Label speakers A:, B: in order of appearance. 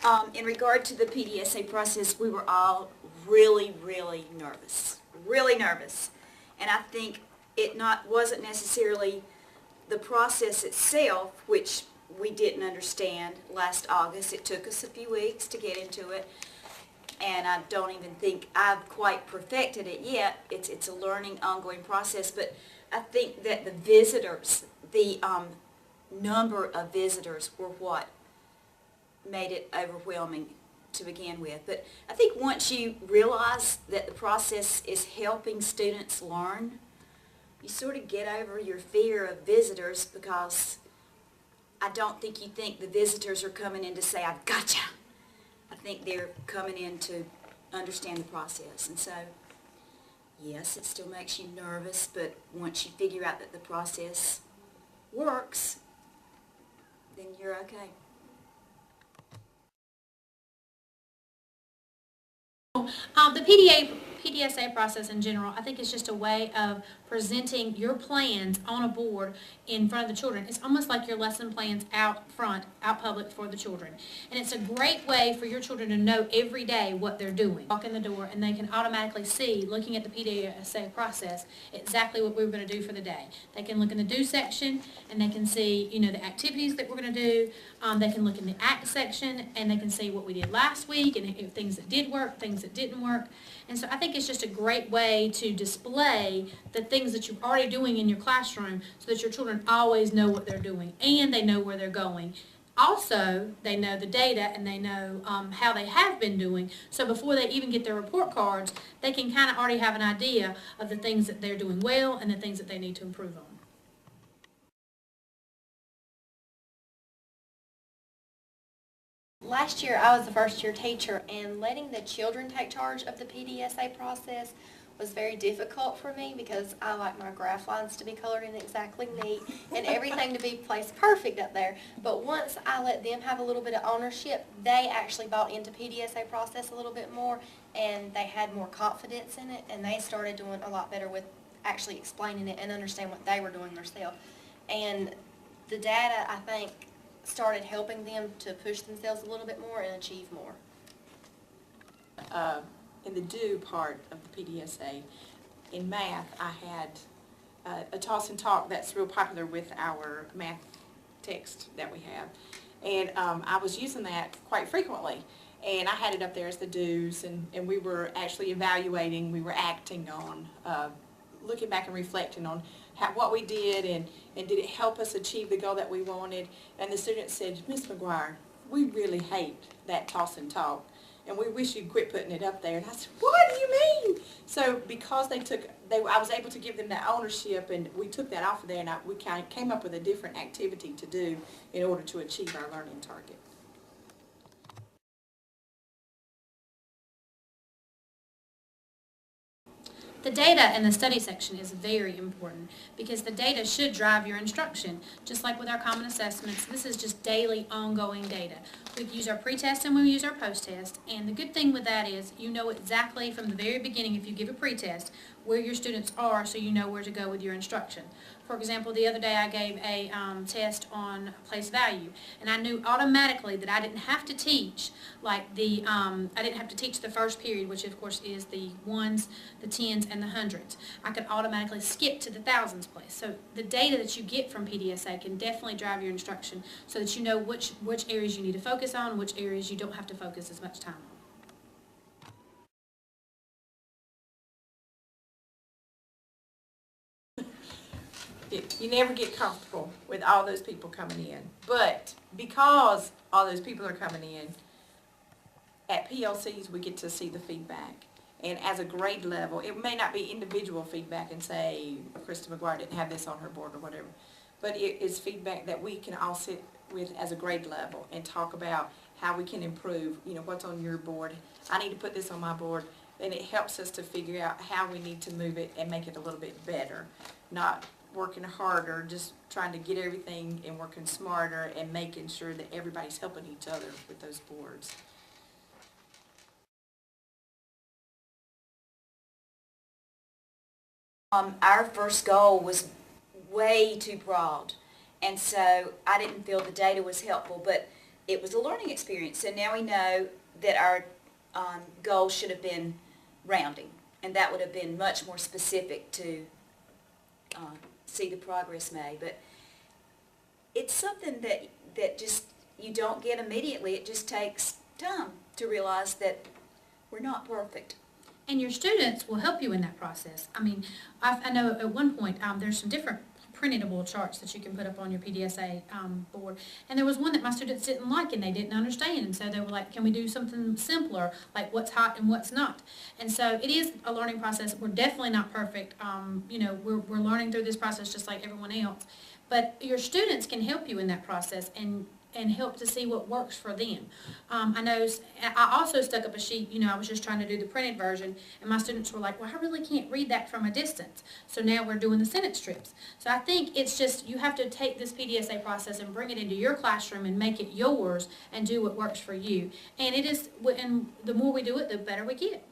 A: In regard to the PDSA process, we were all really nervous. Really nervous. And I think it wasn't necessarily the process itself, which we didn't understand last August. It took us a few weeks to get into it. And I don't even think I've quite perfected it yet. It's a learning, ongoing process. But I think that the visitors, the number of visitors were what made it overwhelming to begin with. But I think once you realize that the process is helping students learn, you sort of get over your fear of visitors, because I don't think you think the visitors are coming in to say, "I've gotcha." I think they're coming in to understand the process. And so, yes, it still makes you nervous, but once you figure out that the process works, then you're okay.
B: The PDSA process in general, I think it's just a way of presenting your plans on a board in front of the children. It's almost like your lesson plans out front, out public for the children. And it's a great way for your children to know every day what they're doing. Walk in the door and they can automatically see, looking at the PDSA process, exactly what we're going to do for the day. They can look in the do section and they can see, the activities that we're going to do. They can look in the act section and they can see what we did last week and things that did work, things that didn't work. And so I think it's just a great way to display the things that you're already doing in your classroom so that your children always know what they're doing and they know where they're going. Also, they know the data and they know how they have been doing. So before they even get their report cards, they can kind of already have an idea of the things that they're doing well and the things that they need to improve on.
C: Last year I was a first-year teacher, and letting the children take charge of the PDSA process was very difficult for me because I like my graph lines to be colored in exactly neat and everything to be placed perfect up there. But once I let them have a little bit of ownership, they actually bought into PDSA process a little bit more, and they had more confidence in it, and they started doing a lot better with actually explaining it and understand what they were doing themselves. And the data, I think, started helping them to push themselves a little bit more and achieve more.
D: In the do part of the PDSA, in math, I had a toss and talk that's real popular with our math text that we have. And I was using that quite frequently. And I had it up there as the do's, and we were actually evaluating, we were acting on, looking back and reflecting on what we did and did it help us achieve the goal that we wanted. And the students said, "Miss McGuire, we really hate that toss and talk, and we wish you'd quit putting it up there." And I said, "What do you mean?" So because I was able to give them that ownership, and we took that off of there, and we kind of came up with a different activity to do in order to achieve our learning target.
B: The data in the study section is very important because the data should drive your instruction. Just like with our common assessments, this is just daily, ongoing data. We use our pre-test and we use our post-test, and the good thing with that is you know exactly from the very beginning, if you give a pre-test, where your students are so you know where to go with your instruction. For example, the other day I gave a test on place value, and I knew automatically that I didn't have to teach I didn't have to teach the first period, which of course is the ones, the tens, and the hundreds. I could automatically skip to the thousands place. So the data that you get from PDSA can definitely drive your instruction so that you know which areas you need to focus on, which areas you don't have to focus as much time on.
D: You never get comfortable with all those people coming in. But because all those people are coming in, at PLCs we get to see the feedback. And as a grade level, it may not be individual feedback and say, Krista McGuire didn't have this on her board or whatever, but it is feedback that we can all sit with as a grade level and talk about how we can improve, what's on your board. I need to put this on my board. And it helps us to figure out how we need to move it and make it a little bit better. Not working harder, just trying to get everything and working smarter and making sure that everybody's helping each other with those boards.
A: Our first goal was way too broad, and so I didn't feel the data was helpful, but it was a learning experience. So now we know that our goal should have been rounding, and that would have been much more specific to see the progress made. But it's something that just you don't get immediately. It just takes time to realize that we're not perfect.
B: And your students will help you in that process. I mean, I know at one point there's some different printable charts that you can put up on your PDSA board. And there was one that my students didn't like and they didn't understand. And so they were like, can we do something simpler, like what's hot and what's not? And so it is a learning process. We're definitely not perfect. You know, we're learning through this process just like everyone else. But your students can help you in that process and help to see what works for them. I know, I also stuck up a sheet, you know, I was just trying to do the printed version, and my students were like, well, I really can't read that from a distance. So now we're doing the sentence strips. So I think it's just, you have to take this PDSA process and bring it into your classroom and make it yours and do what works for you. And it is, and the more we do it, the better we get.